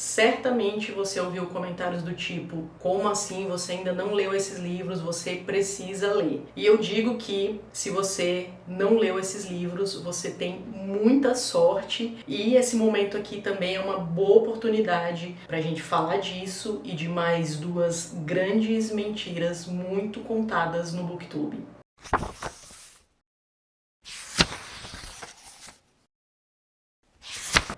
certamente você ouviu comentários do tipo: como assim você ainda não leu esses livros? Você precisa ler. E eu digo que se você não leu esses livros, você tem muita sorte, e esse momento aqui também é uma boa oportunidade pra gente falar disso e de mais duas grandes mentiras muito contadas no BookTube.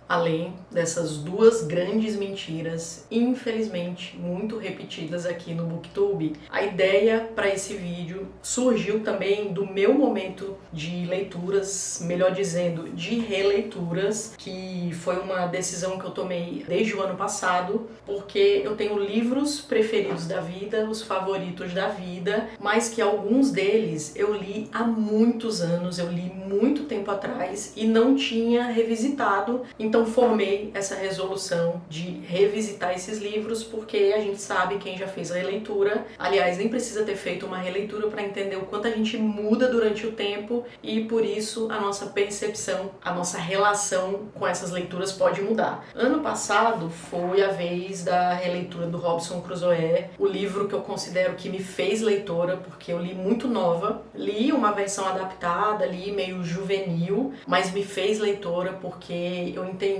Além dessas duas grandes mentiras, infelizmente muito repetidas aqui no BookTube, a ideia para esse vídeo surgiu também do meu momento de leituras, melhor dizendo, de releituras, que foi uma decisão que eu tomei desde o ano passado, porque eu tenho livros preferidos da vida, os favoritos da vida, mas que alguns deles eu li há muitos anos, eu li muito tempo atrás e não tinha revisitado. Então formei essa resolução de revisitar esses livros, porque a gente sabe, quem já fez a releitura, aliás, nem precisa ter feito uma releitura para entender o quanto a gente muda durante o tempo, e por isso a nossa percepção, a nossa relação com essas leituras pode mudar. Ano passado foi a vez da releitura do Robinson Crusoe, o livro que eu considero que me fez leitora, porque eu li muito nova, li uma versão adaptada, li meio juvenil, mas me fez leitora porque eu entendi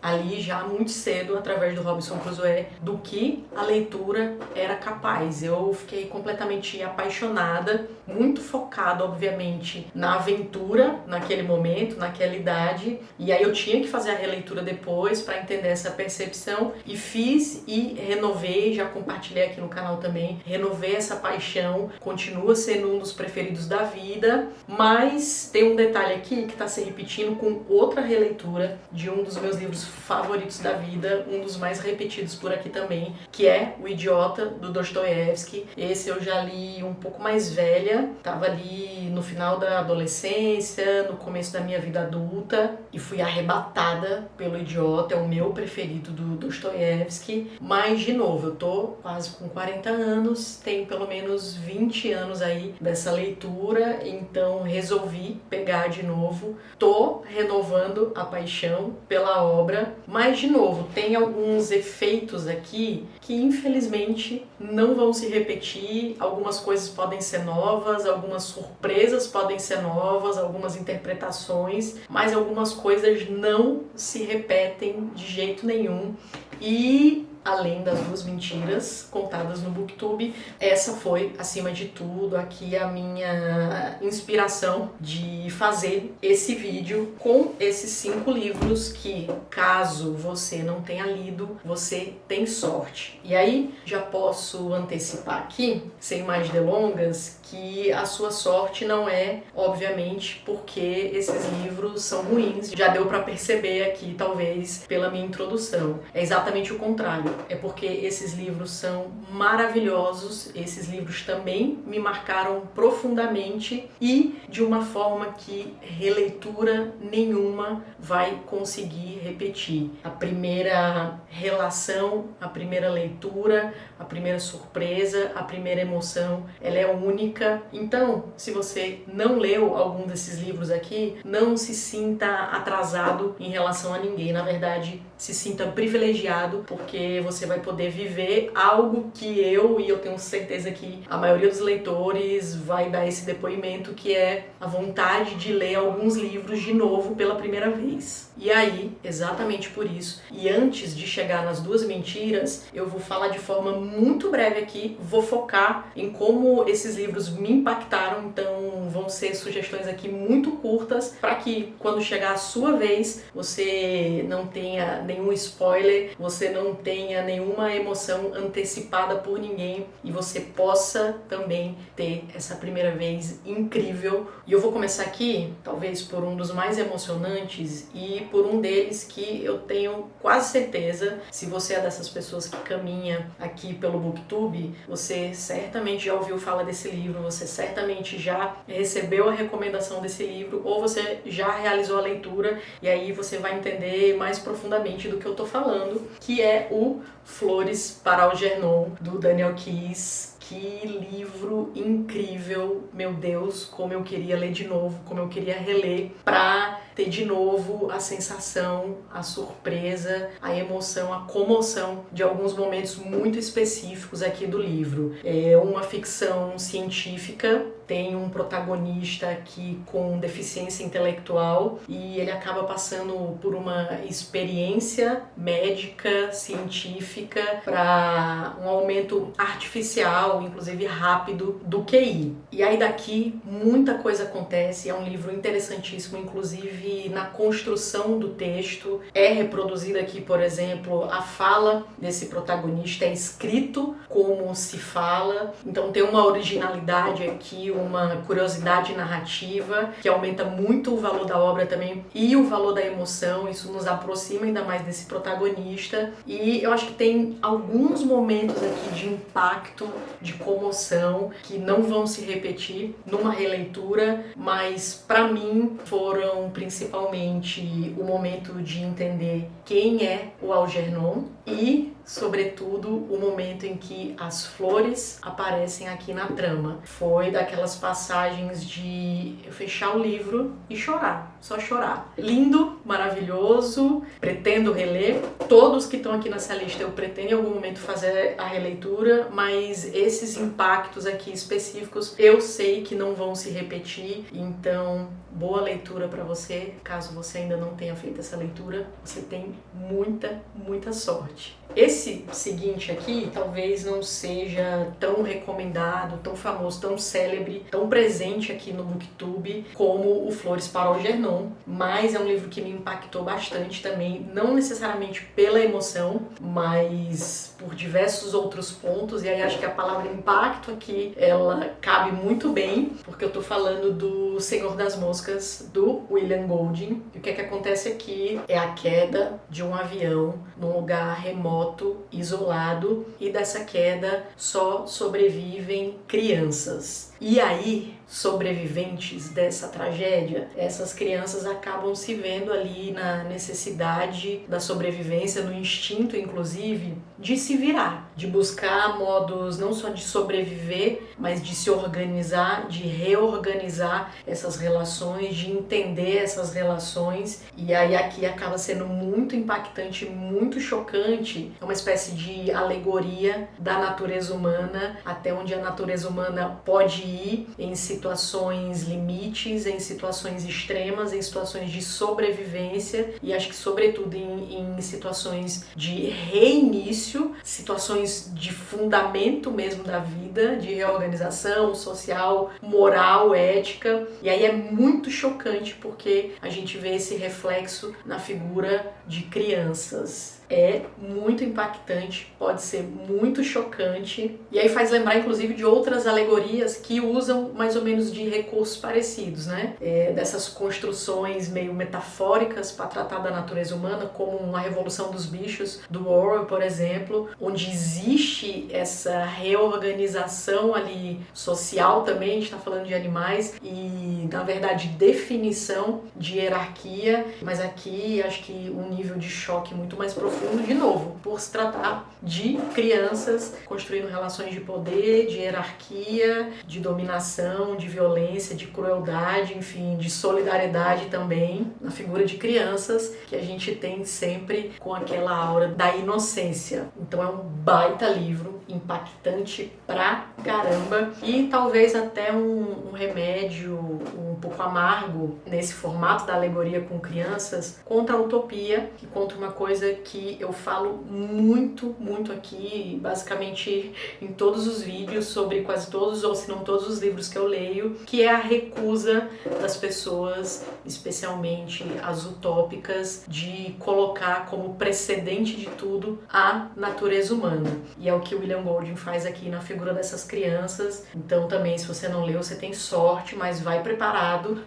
ali já muito cedo, através do Robinson Crusoe, do que a leitura era capaz. Eu fiquei completamente apaixonada, muito focada, obviamente, na aventura, naquele momento, naquela idade, e aí eu tinha que fazer a releitura depois para entender essa percepção, e fiz e renovei, já compartilhei aqui no canal também, renovei essa paixão, continua sendo um dos preferidos da vida, mas tem um detalhe aqui que está se repetindo com outra releitura de um dos meus livros favoritos da vida, um dos mais repetidos por aqui também, que é O Idiota, do Dostoiévski. Esse eu já li um pouco mais velha, tava ali no final da adolescência, no começo da minha vida adulta, e fui arrebatada pelo Idiota, é o meu preferido do Dostoiévski. Mas, de novo, eu tô quase com 40 anos, tem pelo menos 20 anos aí dessa leitura, então resolvi pegar de novo, tô renovando a paixão pela obra, mas de novo, tem alguns efeitos aqui que infelizmente não vão se repetir, algumas coisas podem ser novas, algumas surpresas podem ser novas, algumas interpretações, mas algumas coisas não se repetem de jeito nenhum. E além das duas mentiras contadas no BookTube, essa foi, acima de tudo, aqui a minha inspiração de fazer esse vídeo com esses 5 livros que, caso você não tenha lido, você tem sorte. E aí, já posso antecipar aqui, sem mais delongas, que a sua sorte não é, obviamente, porque esses livros são ruins. Já deu para perceber aqui, talvez, pela minha introdução. É exatamente o contrário. É porque esses livros são maravilhosos, esses livros também me marcaram profundamente e de uma forma que releitura nenhuma vai conseguir repetir. A primeira relação, a primeira leitura, a primeira surpresa, a primeira emoção, ela é única. Então, se você não leu algum desses livros aqui, não se sinta atrasado em relação a ninguém. Na verdade, se sinta privilegiado, porque você vai poder viver algo que eu tenho certeza que a maioria dos leitores vai dar esse depoimento, que é a vontade de ler alguns livros de novo pela primeira vez. E aí, exatamente por isso, e antes de chegar nas duas mentiras, eu vou falar de forma muito breve aqui, vou focar em como esses livros me impactaram, então vão ser sugestões aqui muito curtas, para que quando chegar a sua vez, você não tenha nenhum spoiler, você não tenha nenhuma emoção antecipada por ninguém, e você possa também ter essa primeira vez incrível. E eu vou começar aqui, talvez por um dos mais emocionantes, e por um deles que eu tenho quase certeza, se você é dessas pessoas que caminha aqui pelo BookTube, você certamente já ouviu falar desse livro, você certamente já recebeu a recomendação desse livro, ou você já realizou a leitura, e aí você vai entender mais profundamente do que eu tô falando, que é o Flores para Algernon, do Daniel Keyes. Que livro incrível, meu Deus, como eu queria ler de novo, como eu queria reler, pra ter de novo a sensação, a surpresa, a emoção, a comoção de alguns momentos muito específicos aqui do livro. É uma ficção científica, tem um protagonista aqui com deficiência intelectual e ele acaba passando por uma experiência médica, científica, para um aumento artificial, inclusive rápido, do QI. E aí daqui muita coisa acontece, é um livro interessantíssimo, inclusive na construção do texto. É reproduzida aqui, por exemplo, a fala desse protagonista, é escrito como se fala, então tem uma originalidade aqui, uma curiosidade narrativa que aumenta muito o valor da obra também e o valor da emoção. Isso nos aproxima ainda mais desse protagonista e eu acho que tem alguns momentos aqui de impacto, de comoção que não vão se repetir numa releitura, mas para mim foram principalmente o momento de entender quem é o Algernon e, sobretudo, o momento em que as flores aparecem aqui na trama. Foi daquelas passagens de eu fechar o livro e chorar, só chorar. Lindo, maravilhoso, pretendo reler. Todos que estão aqui nessa lista eu pretendo em algum momento fazer a releitura, mas esses impactos aqui específicos eu sei que não vão se repetir, então boa leitura para você. Caso você ainda não tenha feito essa leitura, você tem muita sorte. Esse seguinte aqui talvez não seja tão recomendado, tão famoso, tão célebre, tão presente aqui no BookTube como o Flores para Algernon, mas é um livro que me impactou bastante também, não necessariamente pela emoção, mas por diversos outros pontos, e aí acho que a palavra impacto aqui, ela cabe muito bem, porque eu tô falando do Senhor das Moscas, do William Golding, e o que é que acontece aqui é a queda de um avião num lugar remoto, isolado, e dessa queda só sobrevivem crianças. E aí, sobreviventes dessa tragédia, essas crianças acabam se vendo ali na necessidade da sobrevivência, no instinto, inclusive, de se virar, de buscar modos não só de sobreviver, mas de se organizar, de reorganizar essas relações, de entender essas relações. E aí aqui acaba sendo muito impactante, muito chocante, é uma espécie de alegoria da natureza humana, até onde a natureza humana pode ir em situações limites, em situações extremas, em situações de sobrevivência e acho que sobretudo em situações de reinício, situações de fundamento mesmo da vida, de reorganização social, moral, ética. E aí é muito chocante porque a gente vê esse reflexo na figura de crianças. É muito impactante, pode ser muito chocante e aí faz lembrar inclusive de outras alegorias que usam mais ou menos de recursos parecidos, né? Dessas construções meio metafóricas para tratar da natureza humana, como uma Revolução dos Bichos, do Orwell, por exemplo, onde existe essa reorganização ali social também, a gente está falando de animais e na verdade definição de hierarquia, mas aqui acho que um nível de choque muito mais profundo, de novo, por se tratar de crianças construindo relações de poder, de hierarquia, de dominação, de violência, de crueldade, enfim, de solidariedade também, na figura de crianças que a gente tem sempre com aquela aura da inocência. Então é um baita livro, impactante pra caramba e talvez até um remédio um pouco amargo nesse formato da alegoria com crianças contra a utopia, que conta uma coisa que eu falo muito aqui, basicamente em todos os vídeos, sobre quase todos, ou se não todos os livros que eu leio, que é a recusa das pessoas, especialmente as utópicas, de colocar como precedente de tudo a natureza humana. E é o que o William Golding faz aqui na figura dessas crianças. Então também, se você não leu, você tem sorte, mas vai preparado,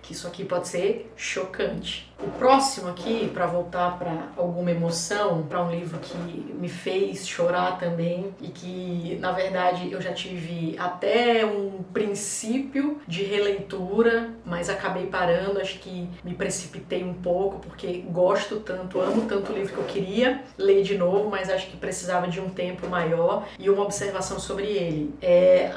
que isso aqui pode ser chocante. O próximo aqui, para voltar para alguma emoção, para um livro que me fez chorar também e que, na verdade, eu já tive até um princípio de releitura, mas acabei parando, acho que me precipitei um pouco, porque gosto tanto, amo tanto o livro que eu queria ler de novo, mas acho que precisava de um tempo maior. E uma observação sobre ele. É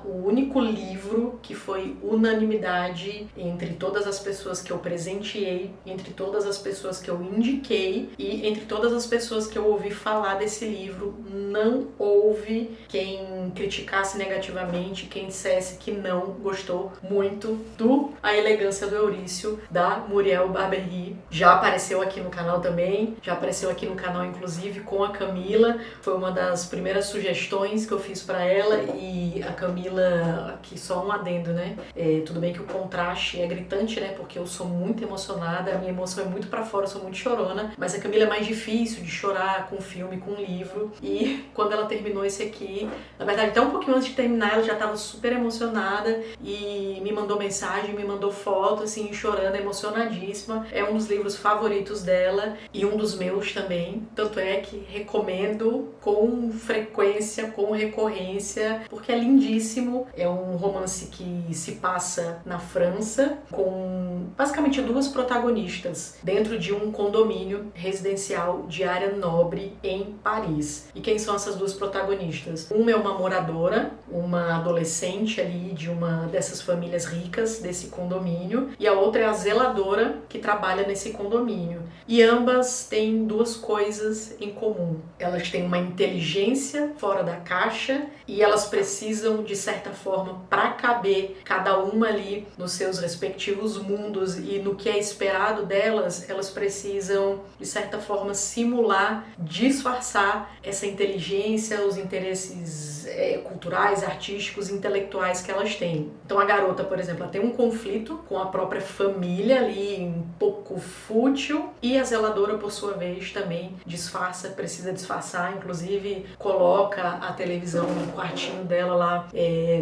o único livro que foi unanimidade entre entre todas as pessoas que eu presenteei, entre todas as pessoas que eu indiquei e entre todas as pessoas que eu ouvi falar desse livro, não houve quem criticasse negativamente, quem dissesse que não gostou muito do A Elegância do Eurício, da Muriel Barbery. Já apareceu aqui no canal também, já apareceu aqui no canal inclusive com a Camila, foi uma das primeiras sugestões que eu fiz para ela. E a Camila, aqui só um adendo, né? Tudo bem que o contraste é gritante, né? Porque eu sou muito emocionada, a minha emoção é muito pra fora, eu sou muito chorona, mas a Camila é mais difícil de chorar com filme, com livro. E quando ela terminou esse aqui, na verdade até um pouquinho antes de terminar, ela já estava super emocionada e me mandou mensagem, me mandou foto, assim, chorando, emocionadíssima. É um dos livros favoritos dela e um dos meus também, tanto é que recomendo com frequência, com recorrência, porque é lindíssimo. É um romance que se passa na França, com basicamente duas protagonistas dentro de um condomínio residencial de área nobre em Paris. E quem são essas duas protagonistas? Uma é uma moradora, uma adolescente ali de uma dessas famílias ricas desse condomínio, e a outra é a zeladora que trabalha nesse condomínio. E ambas têm duas coisas em comum. Elas têm uma inteligência fora da caixa e elas precisam, de certa forma, para caber cada uma ali nos seus respectivos mundos e no que é esperado delas, elas precisam, de certa forma, simular, disfarçar essa inteligência, os interesses culturais, artísticos, intelectuais que elas têm. Então a garota, por exemplo, ela tem um conflito com a própria família ali, um pouco fútil, e a zeladora, por sua vez, também disfarça, precisa disfarçar, inclusive coloca a televisão no quartinho dela lá,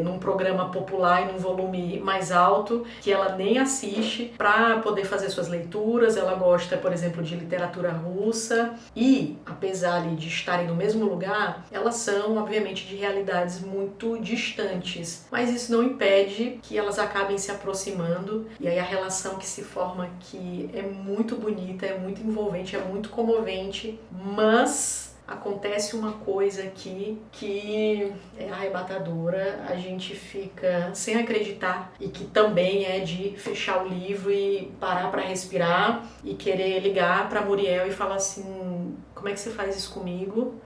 num programa popular e num volume mais alto, que ela nem assiste, para poder fazer suas leituras. Ela gosta, por exemplo, de literatura russa e, apesar ali de estarem no mesmo lugar, elas são, obviamente, de realidades muito distantes, mas isso não impede que elas acabem se aproximando, e aí a relação que se forma aqui é muito bonita, é muito envolvente, é muito comovente, mas acontece uma coisa aqui que é arrebatadora, a gente fica sem acreditar, e que também é de fechar o livro e parar para respirar e querer ligar para Muriel e falar assim: como é que você faz isso comigo?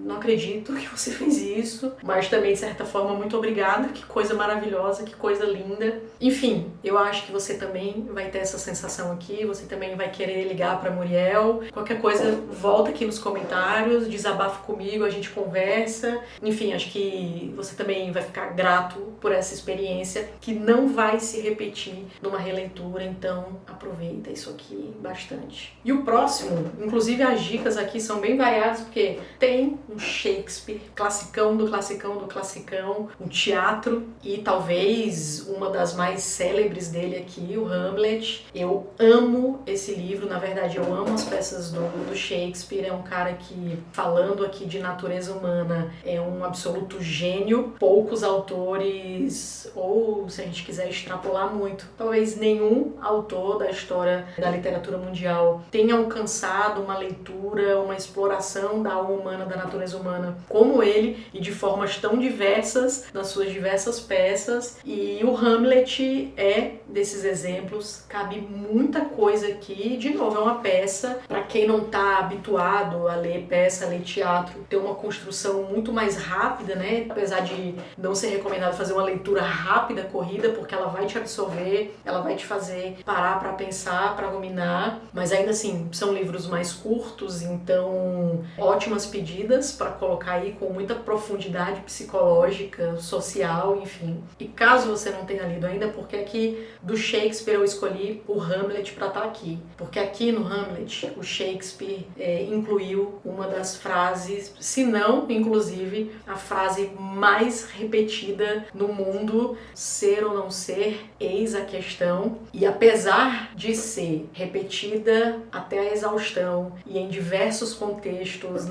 Não acredito que você fez isso, mas também, de certa forma, muito obrigada, que coisa maravilhosa, que coisa linda. Enfim, eu acho que você também vai ter essa sensação aqui, você também vai querer ligar para Muriel. Qualquer coisa, volta aqui nos comentários, desabafa comigo, a gente conversa. Enfim, acho que você também vai ficar grato por essa experiência, que não vai se repetir numa releitura, então aproveita isso aqui bastante. E o próximo, inclusive as dicas aqui são bem variadas, porque tem um Shakespeare, classicão do classicão do classicão, um teatro, e talvez uma das mais célebres dele aqui, o Hamlet. Eu amo esse livro, na verdade eu amo as peças do Shakespeare. É um cara que, falando aqui de natureza humana, é um absoluto gênio. Poucos autores, ou se a gente quiser extrapolar muito, talvez nenhum autor da história da literatura mundial tenha alcançado uma leitura, uma exploração da alma humana, da natureza humana como ele, e de formas tão diversas nas suas diversas peças. E o Hamlet é desses exemplos. Cabe muita coisa aqui. De novo, é uma peça, para quem não está habituado a ler peça, a ler teatro, tem uma construção muito mais rápida, né? Apesar de não ser recomendado fazer uma leitura rápida, corrida, porque ela vai te absorver, ela vai te fazer parar para pensar, para ruminar, mas ainda assim são livros mais curtos, então ótimas pedidas para colocar aí com muita profundidade psicológica, social, enfim. E caso você não tenha lido ainda, porque aqui do Shakespeare eu escolhi o Hamlet para estar aqui, porque aqui no Hamlet o Shakespeare incluiu uma das frases, se não, inclusive, a frase mais repetida no mundo: ser ou não ser, eis a questão. E apesar de ser repetida até a exaustão e em diversos contextos,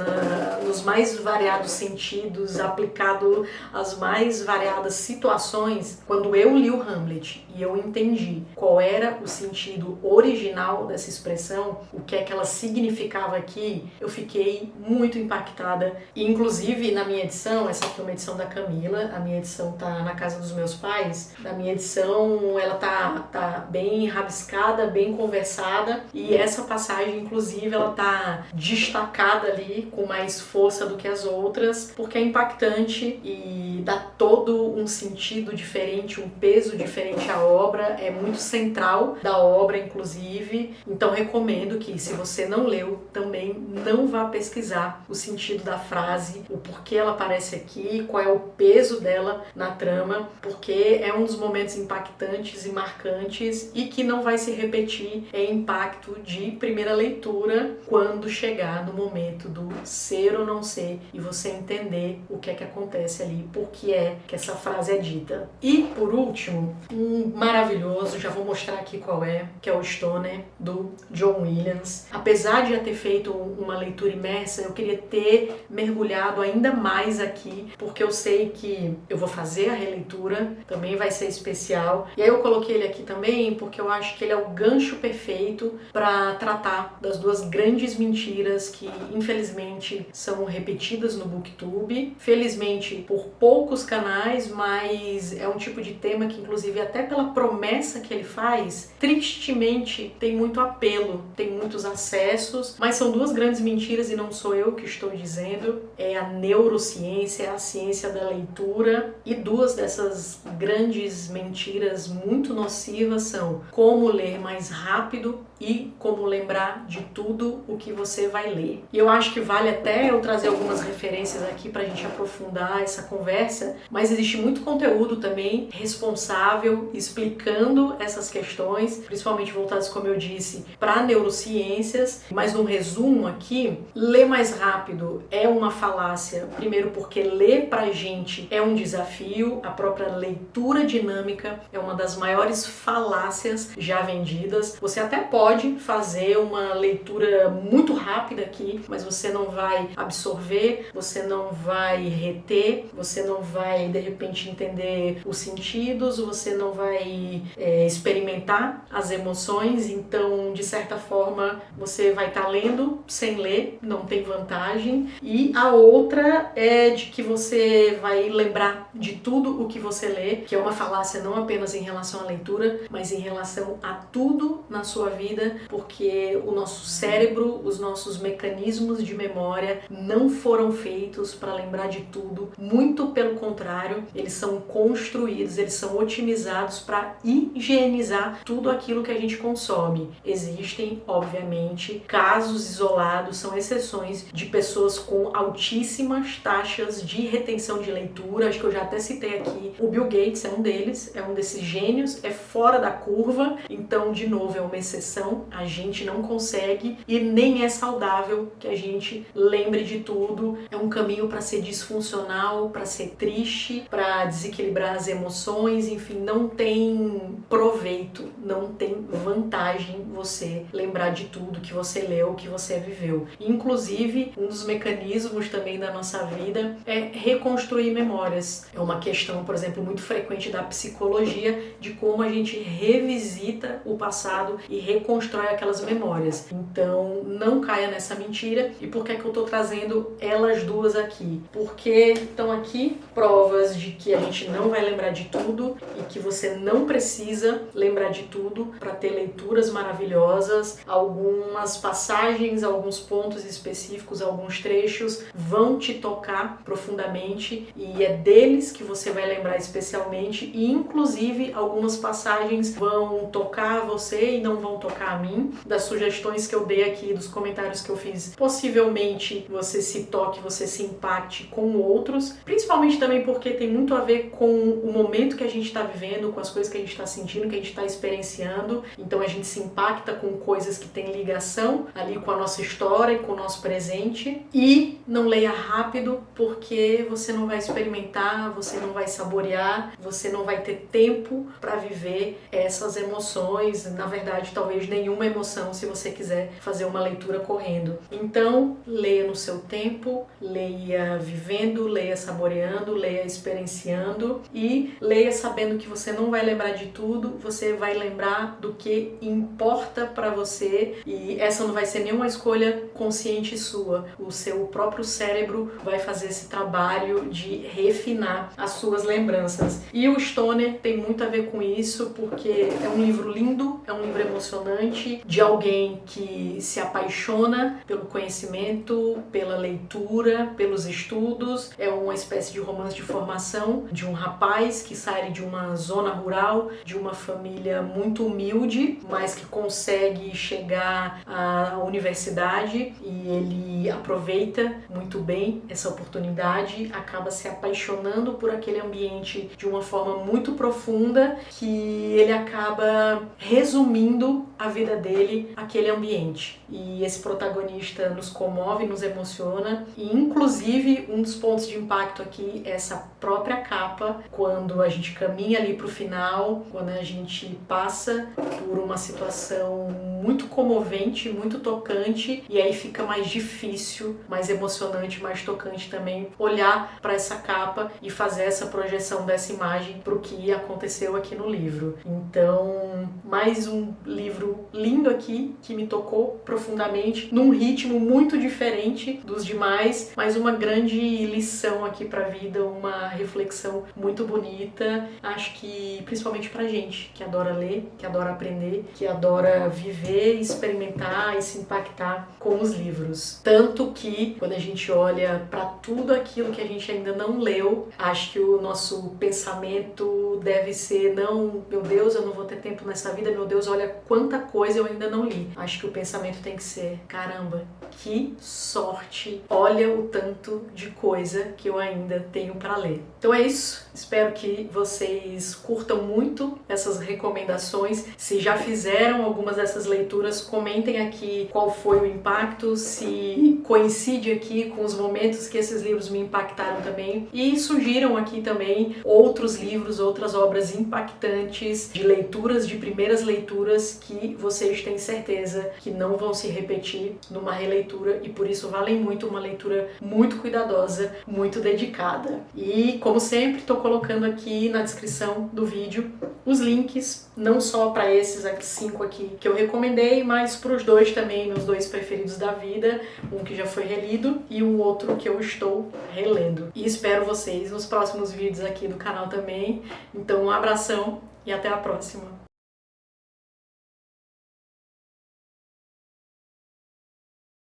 nos mais variados sentidos, aplicado às mais variadas situações. Quando eu li o Hamlet e eu entendi qual era o sentido original dessa expressão, o que é que ela significava aqui, eu fiquei muito impactada. E, inclusive, na minha edição, essa aqui é uma edição da Camila, a minha edição tá na casa dos meus pais, na minha edição ela tá bem rabiscada, bem conversada, e essa passagem, inclusive, ela tá destacada ali com mais força do que as outras, porque é impactante e dá todo um sentido diferente, um peso diferente à obra, é muito central da obra, inclusive. Então recomendo que, se você não leu, também não vá pesquisar o sentido da frase, o porquê ela aparece aqui, qual é o peso dela na trama, porque é um dos momentos impactantes e marcantes e que não vai se repetir em impacto de primeira leitura quando chegar no momento do ser ou não ser e você entender o que é que acontece ali, por que é que essa frase é dita. E por último, um maravilhoso, já vou mostrar aqui qual é, que é o Stoner, do John Williams. Apesar de já ter feito uma leitura imersa, eu queria ter mergulhado ainda mais aqui, porque eu sei que eu vou fazer a releitura, também vai ser especial. E aí eu coloquei ele aqui também porque eu acho que ele é o gancho perfeito para tratar das duas grandes mentiras que, infelizmente, são repetidas no BookTube. Felizmente, por poucos canais, mas é um tipo de tema que, inclusive, até pela promessa que ele faz, tristemente tem muito apelo, tem muitos acessos, mas são duas grandes mentiras e não sou eu que estou dizendo, é a neurociência, é a ciência da leitura, e duas dessas grandes mentiras muito nocivas são como ler mais rápido e como lembrar de tudo o que você vai ler. E eu acho que vale até eu trazer algumas referências aqui pra gente aprofundar essa conversa, mas existe muito conteúdo também responsável explicando essas questões, principalmente voltadas, como eu disse, para neurociências. Mas num resumo aqui, ler mais rápido é uma falácia, primeiro porque ler pra gente é um desafio, a própria leitura dinâmica é uma das maiores falácias já vendidas. Você até pode fazer uma leitura muito rápida aqui, mas você não vai absorver, você não vai reter, você não vai de repente entender os sentidos, você não vai experimentar as emoções. Então, de certa forma, você vai estar lendo sem ler, não tem vantagem. E a outra é de que você vai lembrar de tudo o que você lê, que é uma falácia não apenas em relação à leitura, mas em relação a tudo na sua vida, porque o nosso cérebro, os nossos mecanismos de memória não foram feitos para lembrar de tudo, muito pelo contrário, eles são construídos, eles são otimizados para higienizar tudo aquilo que a gente consome. Existem, obviamente, casos isolados, são exceções de pessoas com altíssimas taxas de retenção de leitura, acho que eu já até citei aqui, o Bill Gates é um deles, é um desses gênios, é fora da curva, então, de novo, é uma exceção, a gente não consegue e nem é saudável que a gente lembre de tudo, é um caminho para ser disfuncional, para ser triste, para desequilibrar as emoções, enfim, não tem proveito, não tem vantagem você lembrar de tudo que você leu, que você viveu. Inclusive, um dos mecanismos também da nossa vida é reconstruir memórias. É uma questão, por exemplo, muito frequente da psicologia, de como a gente revisita o passado e reconstrói aquelas memórias. Então, não caia nessa mentira. E por que é que eu tô trazendo elas duas aqui? Porque estão aqui provas de que a gente não vai lembrar de tudo e que você não precisa lembrar de tudo para ter leituras maravilhosas. Algumas passagens, alguns pontos específicos, alguns trechos vão te tocar profundamente e é deles que você vai lembrar especialmente, e inclusive algumas passagens vão tocar você e não vão tocar a mim. Das sugestões que eu dei aqui, dos comentários que eu fiz, possivelmente você se toque, você se impacte com outros, principalmente também porque tem muito a ver com o momento que a gente está vivendo, com as coisas que a gente está sentindo, que a gente está experienciando. Então a gente se impacta com coisas que têm ligação ali com a nossa história e com o nosso presente. E não leia rápido, porque você não vai experimentar, você não vai saborear, você não vai ter tempo para viver essas emoções. Na verdade, talvez nenhuma emoção se você quiser fazer uma leitura correndo. Então, leia no seu tempo, leia vivendo, leia saboreando, leia experienciando e leia sabendo que você não vai lembrar de tudo, você vai lembrar do que importa para você, e essa não vai ser nenhuma escolha consciente sua. O seu próprio cérebro vai fazer esse trabalho de refinar as suas lembranças. E o Stoner tem muito a ver com isso, porque é um livro lindo, é um livro emocionante, de alguém que se apaixona pelo conhecimento, pela leitura, pelos estudos. É uma espécie de romance de formação de um rapaz que sai de uma zona rural, de uma família muito humilde, mas que consegue chegar à universidade, e ele aproveita muito bem essa oportunidade, acaba se apaixonando por aquele ambiente de uma forma muito profunda, que ele acaba resumindo a vida dele àquele ambiente. E esse protagonista nos comove, nos emociona, e inclusive um dos pontos de impacto aqui é essa própria capa, quando a gente caminha ali pro final, quando a gente passa por uma situação muito comovente, muito tocante, e aí fica mais difícil, mais emocionante, mais tocante também olhar para essa capa e fazer essa projeção dessa imagem pro que aconteceu aqui no livro. Então, mais um livro lindo aqui que me tocou profundamente, num ritmo muito diferente dos demais, mas uma grande lição aqui pra vida, uma reflexão muito bonita. Acho que principalmente pra gente que adora ler, que adora aprender, que adora viver, experimentar e se impactar com os livros. Tanto que quando a gente olha pra tudo aquilo que a gente ainda não leu, acho que o nosso pensamento deve ser: não, meu Deus, eu não vou ter tempo nessa vida, meu Deus, olha quanta coisa eu ainda não li. Acho que o pensamento tem que ser: caramba, que sorte, olha o tanto de coisa que eu ainda tenho para ler. Então é isso, espero que vocês curtam muito essas recomendações. Se já fizeram algumas dessas leituras, comentem aqui qual foi o impacto, se coincide aqui com os momentos que esses livros me impactaram também, e sugiram aqui também outros livros, outras obras impactantes de leituras, de primeiras leituras, que vocês têm certeza que não vão se repetir numa releitura, e por isso valem muito, uma leitura muito cuidadosa, muito dedicada. E como sempre, estou colocando aqui na descrição do vídeo os links, não só para esses 5 aqui que eu recomendei, mas para os 2 também, meus 2 preferidos da vida, um que já foi relido e um outro que eu estou relendo. E espero vocês nos próximos vídeos aqui do canal também. Então um abração e até a próxima!